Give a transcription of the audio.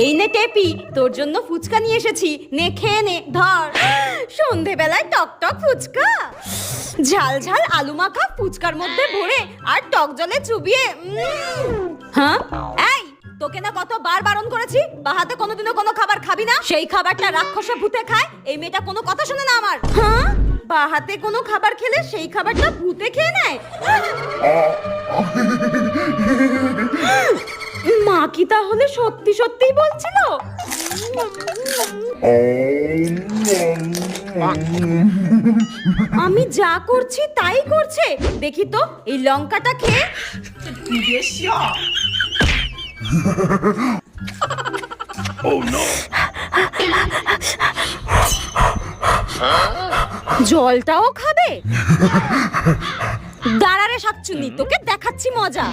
এই নে টেপি, তোর জন্য ফুচকা নিয়ে এসেছি, নে খেয়ে নে, ধর। সন্ধেবেলায় টক টক ফুচকা, ঝাল ঝাল আলু মাখা ফুচকার মধ্যে ভরে আর টক জলে চুবিয়ে। হ্যাঁ এই, তোকে না কতবার বারণ করেছি বাহাতে কোনোদিনও কোনো খাবার খাবি না। সেই খাবারটা রাক্ষসে ভূতে খায়, এই মেয়েটা কোনো কথা শোনে না আমার। হ্যাঁ, বাহাতে কোনো খাবার খেলে সেই খাবারটা ভূতে খেয়ে নেয়। মা কি তাহলে সত্যি সত্যিই বলছিল? আমি যা করছি তাই করছে, দেখি তো এই লঙ্কাটা খেয়ে। জলটাও খাবে? দাঁড়া রে শাকচুন্নি, তোকে দেখাচ্ছি মজা।